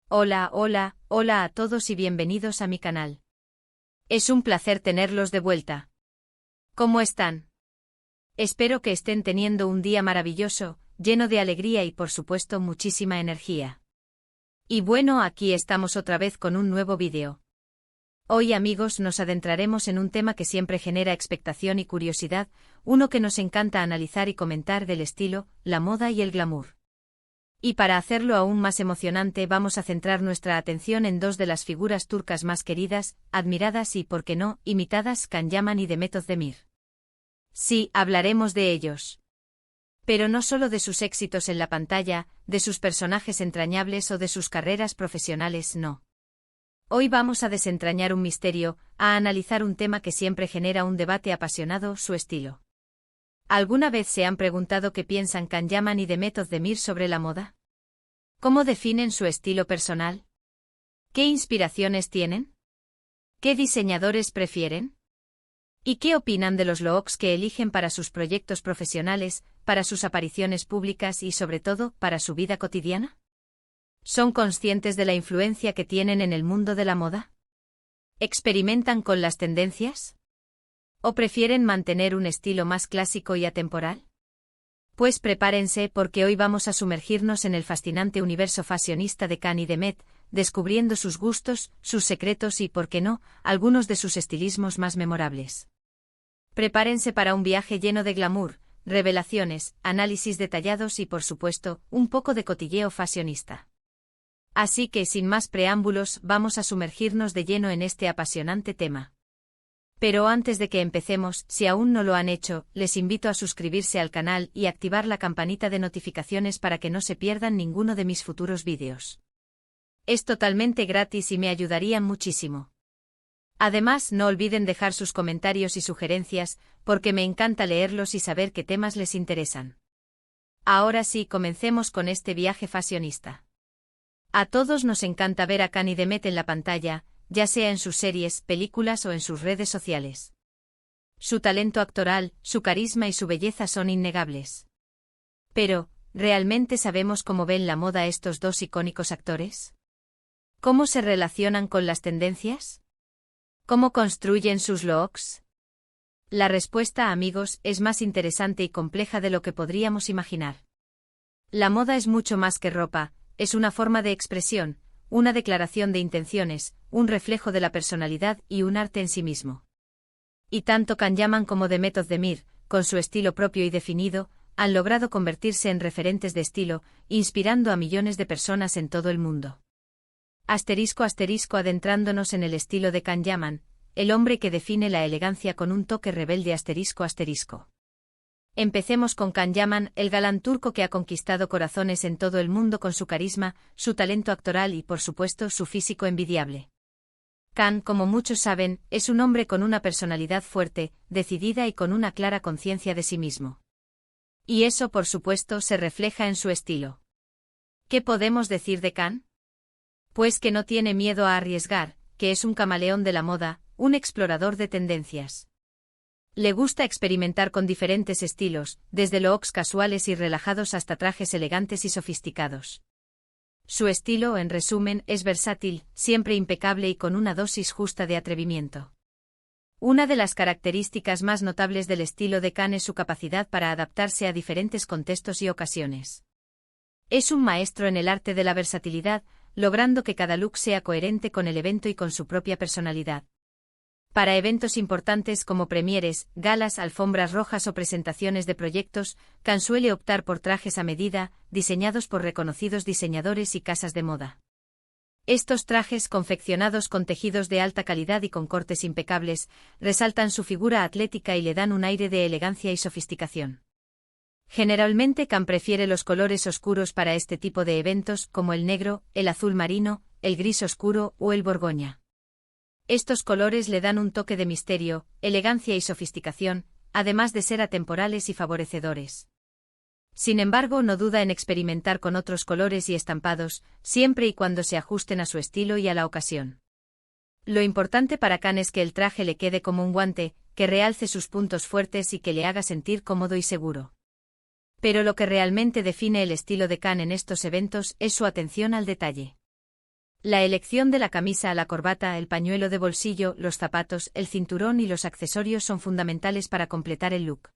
Hola, hola, hola a todos y bienvenidos a mi canal. Es un placer tenerlos de vuelta. ¿Cómo están? Espero que estén teniendo un día maravilloso, lleno de alegría y por supuesto muchísima energía. Y bueno, aquí estamos otra vez con un nuevo vídeo. Hoy, amigos, nos adentraremos en un tema que siempre genera expectación y curiosidad, uno que nos encanta analizar y comentar, del estilo, la moda y el glamour. Y para hacerlo aún más emocionante, vamos a centrar nuestra atención en dos de las figuras turcas más queridas, admiradas y, por qué no, imitadas, Can Yaman y Demet Özdemir. Sí, hablaremos de ellos. Pero no solo de sus éxitos en la pantalla, de sus personajes entrañables o de sus carreras profesionales, no. Hoy vamos a desentrañar un misterio, a analizar un tema que siempre genera un debate apasionado: su estilo. ¿Alguna vez se han preguntado qué piensan Can Yaman y Demet Özdemir sobre la moda? ¿Cómo definen su estilo personal? ¿Qué inspiraciones tienen? ¿Qué diseñadores prefieren? ¿Y qué opinan de los looks que eligen para sus proyectos profesionales, para sus apariciones públicas y, sobre todo, para su vida cotidiana? ¿Son conscientes de la influencia que tienen en el mundo de la moda? ¿Experimentan con las tendencias? ¿O prefieren mantener un estilo más clásico y atemporal? Pues prepárense, porque hoy vamos a sumergirnos en el fascinante universo fashionista de Can y Demet, descubriendo sus gustos, sus secretos y, por qué no, algunos de sus estilismos más memorables. Prepárense para un viaje lleno de glamour, revelaciones, análisis detallados y, por supuesto, un poco de cotilleo fashionista. Así que, sin más preámbulos, vamos a sumergirnos de lleno en este apasionante tema. Pero antes de que empecemos, si aún no lo han hecho, les invito a suscribirse al canal y activar la campanita de notificaciones para que no se pierdan ninguno de mis futuros vídeos. Es totalmente gratis y me ayudarían muchísimo. Además, no olviden dejar sus comentarios y sugerencias, porque me encanta leerlos y saber qué temas les interesan. Ahora sí, comencemos con este viaje fashionista. A todos nos encanta ver a Can y Demet en la pantalla, ya sea en sus series, películas o en sus redes sociales. Su talento actoral, su carisma y su belleza son innegables. Pero, ¿realmente sabemos cómo ven la moda estos dos icónicos actores? ¿Cómo se relacionan con las tendencias? ¿Cómo construyen sus looks? La respuesta, amigos, es más interesante y compleja de lo que podríamos imaginar. La moda es mucho más que ropa, es una forma de expresión, una declaración de intenciones, un reflejo de la personalidad y un arte en sí mismo. Y tanto Can Yaman como Demet Özdemir, con su estilo propio y definido, han logrado convertirse en referentes de estilo, inspirando a millones de personas en todo el mundo. Adentrándonos en el estilo de Can Yaman, el hombre que define la elegancia con un toque rebelde. Empecemos con Can Yaman, el galán turco que ha conquistado corazones en todo el mundo con su carisma, su talento actoral y, por supuesto, su físico envidiable. Can, como muchos saben, es un hombre con una personalidad fuerte, decidida y con una clara conciencia de sí mismo. Y eso, por supuesto, se refleja en su estilo. ¿Qué podemos decir de Can? Pues que no tiene miedo a arriesgar, que es un camaleón de la moda, un explorador de tendencias. Le gusta experimentar con diferentes estilos, desde looks casuales y relajados hasta trajes elegantes y sofisticados. Su estilo, en resumen, es versátil, siempre impecable y con una dosis justa de atrevimiento. Una de las características más notables del estilo de Can es su capacidad para adaptarse a diferentes contextos y ocasiones. Es un maestro en el arte de la versatilidad, logrando que cada look sea coherente con el evento y con su propia personalidad. Para eventos importantes como premieres, galas, alfombras rojas o presentaciones de proyectos, Can suele optar por trajes a medida, diseñados por reconocidos diseñadores y casas de moda. Estos trajes, confeccionados con tejidos de alta calidad y con cortes impecables, resaltan su figura atlética y le dan un aire de elegancia y sofisticación. Generalmente Can prefiere los colores oscuros para este tipo de eventos, como el negro, el azul marino, el gris oscuro o el borgoña. Estos colores le dan un toque de misterio, elegancia y sofisticación, además de ser atemporales y favorecedores. Sin embargo, no duda en experimentar con otros colores y estampados, siempre y cuando se ajusten a su estilo y a la ocasión. Lo importante para Can es que el traje le quede como un guante, que realce sus puntos fuertes y que le haga sentir cómodo y seguro. Pero lo que realmente define el estilo de Can en estos eventos es su atención al detalle. La elección de la camisa, la corbata, el pañuelo de bolsillo, los zapatos, el cinturón y los accesorios son fundamentales para completar el look.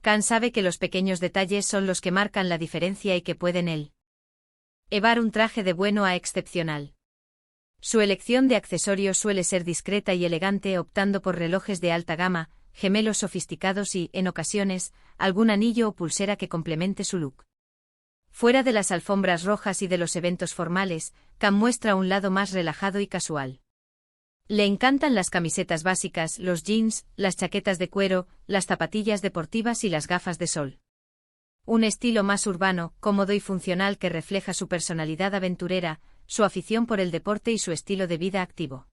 Khan sabe que los pequeños detalles son los que marcan la diferencia y que pueden llevar un traje de bueno a excepcional. Su elección de accesorios suele ser discreta y elegante, optando por relojes de alta gama, gemelos sofisticados y, en ocasiones, algún anillo o pulsera que complemente su look. Fuera de las alfombras rojas y de los eventos formales, Khan muestra un lado más relajado y casual. Le encantan las camisetas básicas, los jeans, las chaquetas de cuero, las zapatillas deportivas y las gafas de sol. Un estilo más urbano, cómodo y funcional que refleja su personalidad aventurera, su afición por el deporte y su estilo de vida activo.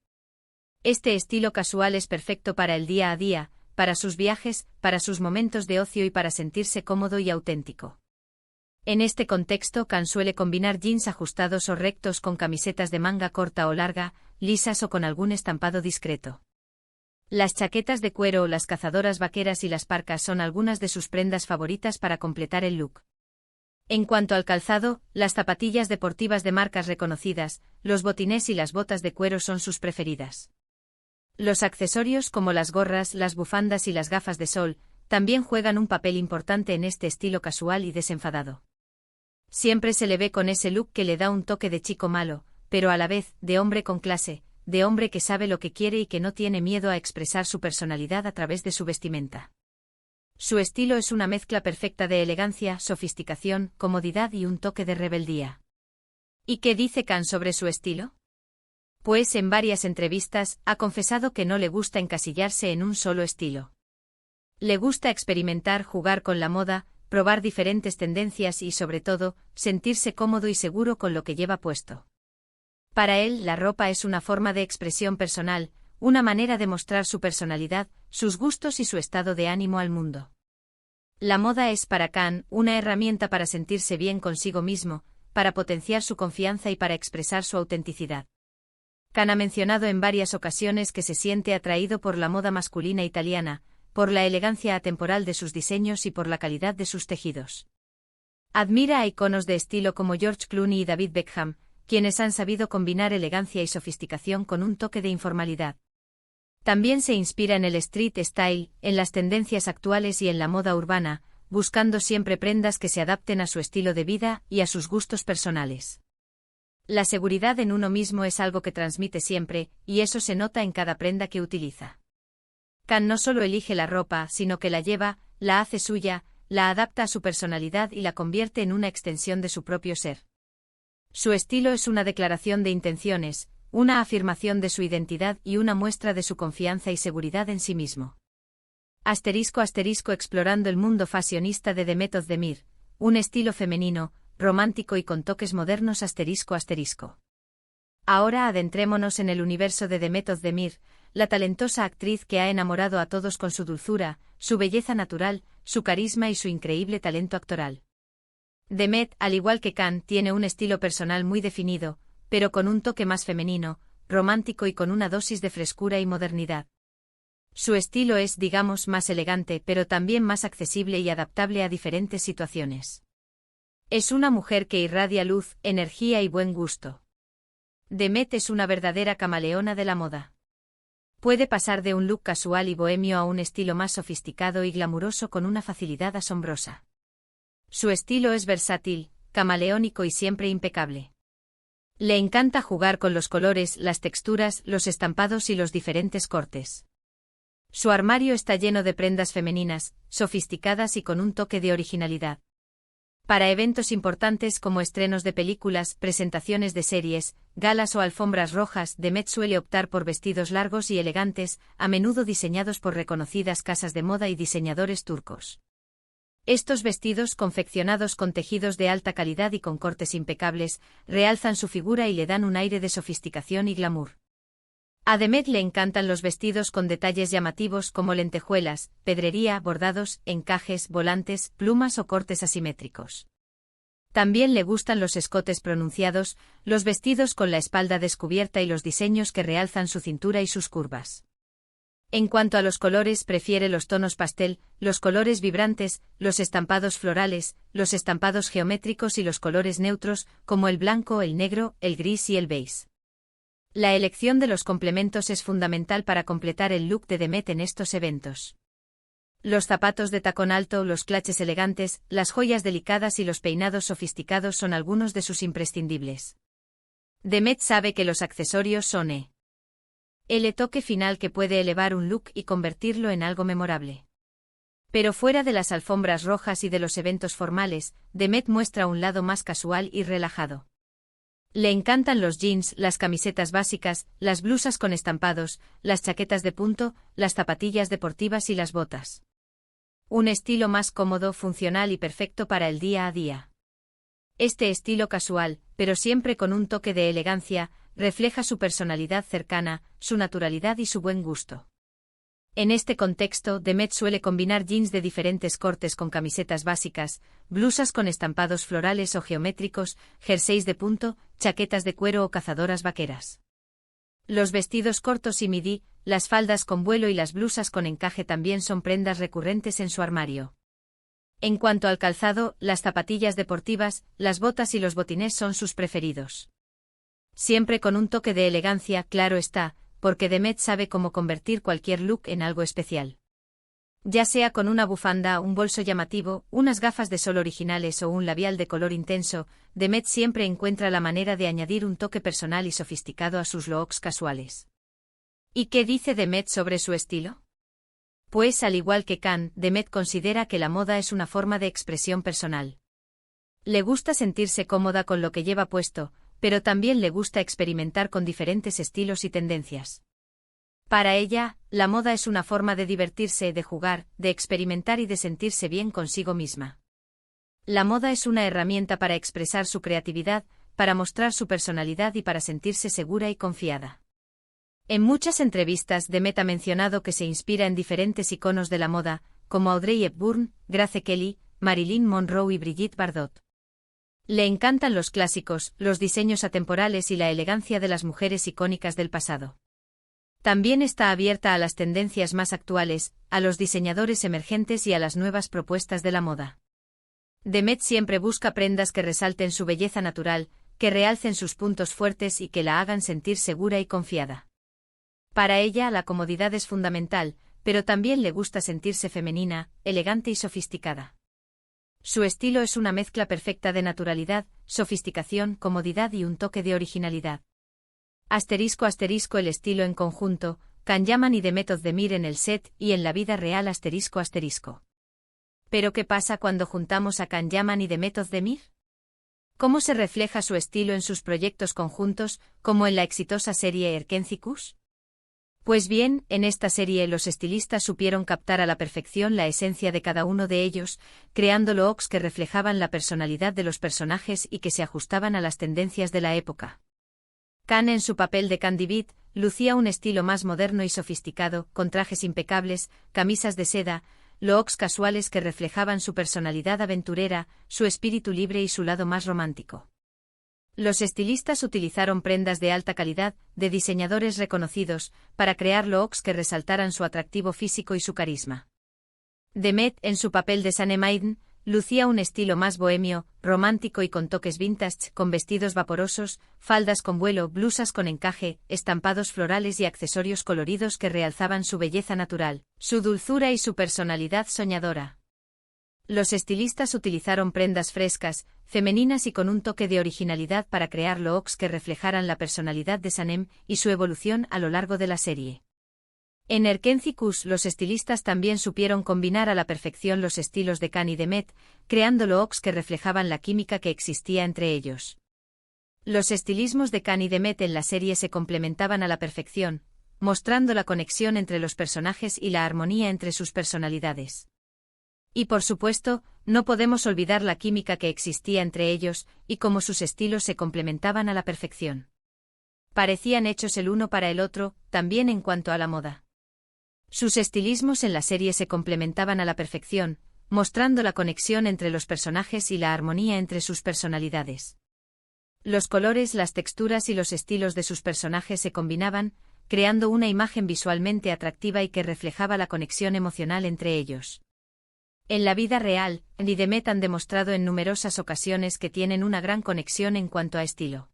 Este estilo casual es perfecto para el día a día, para sus viajes, para sus momentos de ocio y para sentirse cómodo y auténtico. En este contexto, Khan suele combinar jeans ajustados o rectos con camisetas de manga corta o larga, lisas o con algún estampado discreto. Las chaquetas de cuero, las cazadoras vaqueras y las parcas son algunas de sus prendas favoritas para completar el look. En cuanto al calzado, las zapatillas deportivas de marcas reconocidas, los botines y las botas de cuero son sus preferidas. Los accesorios como las gorras, las bufandas y las gafas de sol, también juegan un papel importante en este estilo casual y desenfadado. Siempre se le ve con ese look que le da un toque de chico malo, pero a la vez, de hombre con clase, de hombre que sabe lo que quiere y que no tiene miedo a expresar su personalidad a través de su vestimenta. Su estilo es una mezcla perfecta de elegancia, sofisticación, comodidad y un toque de rebeldía. ¿Y qué dice Khan sobre su estilo? Pues en varias entrevistas ha confesado que no le gusta encasillarse en un solo estilo. Le gusta experimentar, jugar con la moda, probar diferentes tendencias y, sobre todo, sentirse cómodo y seguro con lo que lleva puesto. Para él, la ropa es una forma de expresión personal, una manera de mostrar su personalidad, sus gustos y su estado de ánimo al mundo. La moda es para Khan una herramienta para sentirse bien consigo mismo, para potenciar su confianza y para expresar su autenticidad. Khan ha mencionado en varias ocasiones que se siente atraído por la moda masculina italiana, por la elegancia atemporal de sus diseños y por la calidad de sus tejidos. Admira a iconos de estilo como George Clooney y David Beckham, quienes han sabido combinar elegancia y sofisticación con un toque de informalidad. También se inspira en el street style, en las tendencias actuales y en la moda urbana, buscando siempre prendas que se adapten a su estilo de vida y a sus gustos personales. La seguridad en uno mismo es algo que transmite siempre, y eso se nota en cada prenda que utiliza. Khan no solo elige la ropa, sino que la lleva, la hace suya, la adapta a su personalidad y la convierte en una extensión de su propio ser. Su estilo es una declaración de intenciones, una afirmación de su identidad y una muestra de su confianza y seguridad en sí mismo. *** Explorando el mundo fashionista de The Method de Mir, un estilo femenino, romántico y con toques modernos ***. Ahora adentrémonos en el universo de The Method de Mir, la talentosa actriz que ha enamorado a todos con su dulzura, su belleza natural, su carisma y su increíble talento actoral. Demet, al igual que Khan, tiene un estilo personal muy definido, pero con un toque más femenino, romántico y con una dosis de frescura y modernidad. Su estilo es, digamos, más elegante, pero también más accesible y adaptable a diferentes situaciones. Es una mujer que irradia luz, energía y buen gusto. Demet es una verdadera camaleona de la moda. Puede pasar de un look casual y bohemio a un estilo más sofisticado y glamuroso con una facilidad asombrosa. Su estilo es versátil, camaleónico y siempre impecable. Le encanta jugar con los colores, las texturas, los estampados y los diferentes cortes. Su armario está lleno de prendas femeninas, sofisticadas y con un toque de originalidad. Para eventos importantes como estrenos de películas, presentaciones de series, galas o alfombras rojas, Demet suele optar por vestidos largos y elegantes, a menudo diseñados por reconocidas casas de moda y diseñadores turcos. Estos vestidos, confeccionados con tejidos de alta calidad y con cortes impecables, realzan su figura y le dan un aire de sofisticación y glamour. A Demet le encantan los vestidos con detalles llamativos como lentejuelas, pedrería, bordados, encajes, volantes, plumas o cortes asimétricos. También le gustan los escotes pronunciados, los vestidos con la espalda descubierta y los diseños que realzan su cintura y sus curvas. En cuanto a los colores, prefiere los tonos pastel, los colores vibrantes, los estampados florales, los estampados geométricos y los colores neutros, como el blanco, el negro, el gris y el beige. La elección de los complementos es fundamental para completar el look de Demet en estos eventos. Los zapatos de tacón alto, los clutches elegantes, las joyas delicadas y los peinados sofisticados son algunos de sus imprescindibles. Demet sabe que los accesorios son el toque final que puede elevar un look y convertirlo en algo memorable. Pero fuera de las alfombras rojas y de los eventos formales, Demet muestra un lado más casual y relajado. Le encantan los jeans, las camisetas básicas, las blusas con estampados, las chaquetas de punto, las zapatillas deportivas y las botas. Un estilo más cómodo, funcional y perfecto para el día a día. Este estilo casual, pero siempre con un toque de elegancia, refleja su personalidad cercana, su naturalidad y su buen gusto. En este contexto, Demet suele combinar jeans de diferentes cortes con camisetas básicas, blusas con estampados florales o geométricos, jerseys de punto, chaquetas de cuero o cazadoras vaqueras. Los vestidos cortos y midi, las faldas con vuelo y las blusas con encaje también son prendas recurrentes en su armario. En cuanto al calzado, las zapatillas deportivas, las botas y los botines son sus preferidos. Siempre con un toque de elegancia, claro está, porque Demet sabe cómo convertir cualquier look en algo especial. Ya sea con una bufanda, un bolso llamativo, unas gafas de sol originales o un labial de color intenso, Demet siempre encuentra la manera de añadir un toque personal y sofisticado a sus looks casuales. ¿Y qué dice Demet sobre su estilo? Pues al igual que Khan, Demet considera que la moda es una forma de expresión personal. Le gusta sentirse cómoda con lo que lleva puesto, pero también le gusta experimentar con diferentes estilos y tendencias. Para ella, la moda es una forma de divertirse, de jugar, de experimentar y de sentirse bien consigo misma. La moda es una herramienta para expresar su creatividad, para mostrar su personalidad y para sentirse segura y confiada. En muchas entrevistas, Demet ha mencionado que se inspira en diferentes iconos de la moda, como Audrey Hepburn, Grace Kelly, Marilyn Monroe y Brigitte Bardot. Le encantan los clásicos, los diseños atemporales y la elegancia de las mujeres icónicas del pasado. También está abierta a las tendencias más actuales, a los diseñadores emergentes y a las nuevas propuestas de la moda. Demet siempre busca prendas que resalten su belleza natural, que realcen sus puntos fuertes y que la hagan sentir segura y confiada. Para ella la comodidad es fundamental, pero también le gusta sentirse femenina, elegante y sofisticada. Su estilo es una mezcla perfecta de naturalidad, sofisticación, comodidad y un toque de originalidad. *** El estilo en conjunto, Can Yaman y Demet Özdemir en el set y en la vida real ***. ¿Pero qué pasa cuando juntamos a Can Yaman y Demet Özdemir? ¿Cómo se refleja su estilo en sus proyectos conjuntos, como en la exitosa serie Erkencikus? Pues bien, en esta serie los estilistas supieron captar a la perfección la esencia de cada uno de ellos, creando looks que reflejaban la personalidad de los personajes y que se ajustaban a las tendencias de la época. Khan en su papel de Candy Beat, lucía un estilo más moderno y sofisticado, con trajes impecables, camisas de seda, looks casuales que reflejaban su personalidad aventurera, su espíritu libre y su lado más romántico. Los estilistas utilizaron prendas de alta calidad, de diseñadores reconocidos, para crear looks que resaltaran su atractivo físico y su carisma. Demet, en su papel de Sanem Aydin, lucía un estilo más bohemio, romántico y con toques vintage, con vestidos vaporosos, faldas con vuelo, blusas con encaje, estampados florales y accesorios coloridos que realzaban su belleza natural, su dulzura y su personalidad soñadora. Los estilistas utilizaron prendas frescas, femeninas y con un toque de originalidad para crear looks que reflejaran la personalidad de Sanem y su evolución a lo largo de la serie. En Erkencikus los estilistas también supieron combinar a la perfección los estilos de Khan y Demet, creando looks que reflejaban la química que existía entre ellos. Los estilismos de Khan y Demet en la serie se complementaban a la perfección, mostrando la conexión entre los personajes y la armonía entre sus personalidades. Y por supuesto, no podemos olvidar la química que existía entre ellos, y cómo sus estilos se complementaban a la perfección. Parecían hechos el uno para el otro, también en cuanto a la moda. Sus estilismos en la serie se complementaban a la perfección, mostrando la conexión entre los personajes y la armonía entre sus personalidades. Los colores, las texturas y los estilos de sus personajes se combinaban, creando una imagen visualmente atractiva y que reflejaba la conexión emocional entre ellos. En la vida real, Khan y Demet han demostrado en numerosas ocasiones que tienen una gran conexión en cuanto a estilo.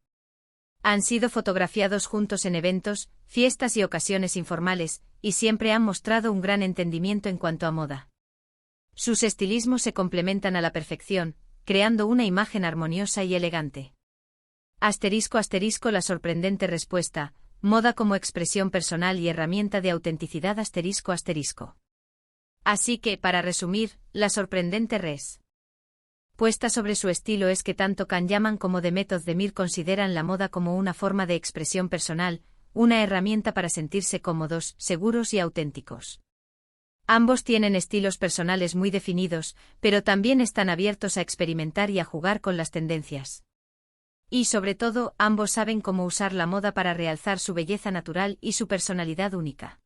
Han sido fotografiados juntos en eventos, fiestas y ocasiones informales, y siempre han mostrado un gran entendimiento en cuanto a moda. Sus estilismos se complementan a la perfección, creando una imagen armoniosa y elegante. Asterisco asterisco la sorprendente respuesta, moda como expresión personal y herramienta de autenticidad asterisco asterisco. Así que, para resumir, la sorprendente puesta sobre su estilo es que tanto Kanyaman como Demet Özdemir consideran la moda como una forma de expresión personal, una herramienta para sentirse cómodos, seguros y auténticos. Ambos tienen estilos personales muy definidos, pero también están abiertos a experimentar y a jugar con las tendencias. Y sobre todo, ambos saben cómo usar la moda para realzar su belleza natural y su personalidad única.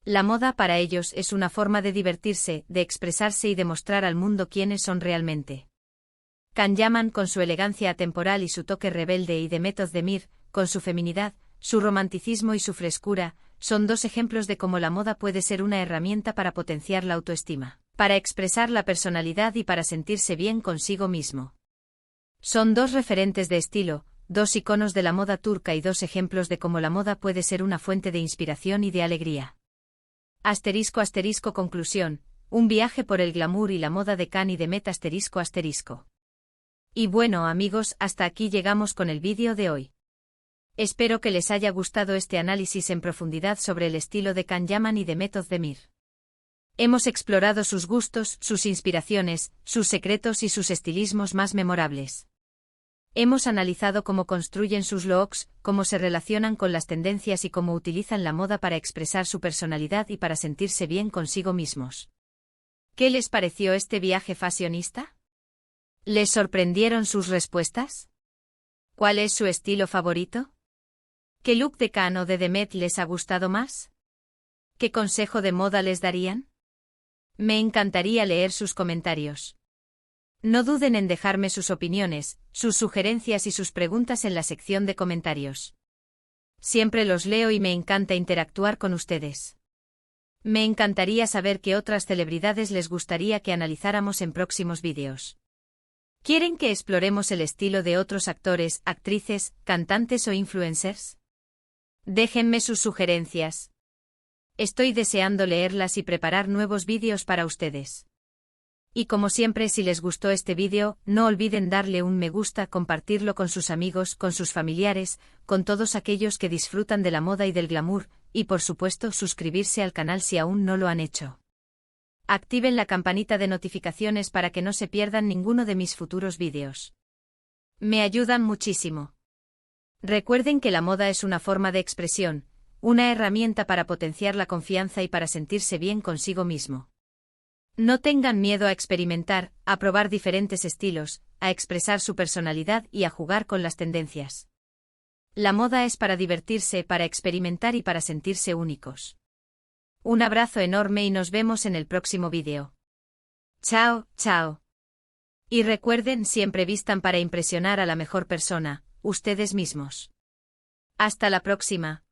La moda para ellos es una forma de divertirse, de expresarse y de mostrar al mundo quiénes son realmente. Kanyaman con su elegancia atemporal y su toque rebelde y Demet Özdemir, con su feminidad, su romanticismo y su frescura, son dos ejemplos de cómo la moda puede ser una herramienta para potenciar la autoestima, para expresar la personalidad y para sentirse bien consigo mismo. Son dos referentes de estilo, dos iconos de la moda turca y dos ejemplos de cómo la moda puede ser una fuente de inspiración y de alegría. Asterisco asterisco conclusión, un viaje por el glamour y la moda de Kan y Demet asterisco asterisco. Y bueno amigos, hasta aquí llegamos con el vídeo de hoy. Espero que les haya gustado este análisis en profundidad sobre el estilo de Kanyaman y Demet Özdemir. Hemos explorado sus gustos, sus inspiraciones, sus secretos y sus estilismos más memorables. Hemos analizado cómo construyen sus looks, cómo se relacionan con las tendencias y cómo utilizan la moda para expresar su personalidad y para sentirse bien consigo mismos. ¿Qué les pareció este viaje fashionista? ¿Les sorprendieron sus respuestas? ¿Cuál es su estilo favorito? ¿Qué look de Kan o de Demet les ha gustado más? ¿Qué consejo de moda les darían? Me encantaría leer sus comentarios. No duden en dejarme sus opiniones, sus sugerencias y sus preguntas en la sección de comentarios. Siempre los leo y me encanta interactuar con ustedes. Me encantaría saber qué otras celebridades les gustaría que analizáramos en próximos vídeos. ¿Quieren que exploremos el estilo de otros actores, actrices, cantantes o influencers? Déjenme sus sugerencias. Estoy deseando leerlas y preparar nuevos vídeos para ustedes. Y como siempre, si les gustó este vídeo, no olviden darle un me gusta, compartirlo con sus amigos, con sus familiares, con todos aquellos que disfrutan de la moda y del glamour, y por supuesto suscribirse al canal si aún no lo han hecho. Activen la campanita de notificaciones para que no se pierdan ninguno de mis futuros vídeos. Me ayudan muchísimo. Recuerden que la moda es una forma de expresión, una herramienta para potenciar la confianza y para sentirse bien consigo mismo. No tengan miedo a experimentar, a probar diferentes estilos, a expresar su personalidad y a jugar con las tendencias. La moda es para divertirse, para experimentar y para sentirse únicos. Un abrazo enorme y nos vemos en el próximo vídeo. Chao, chao. Y recuerden, siempre vistan para impresionar a la mejor persona, ustedes mismos. Hasta la próxima.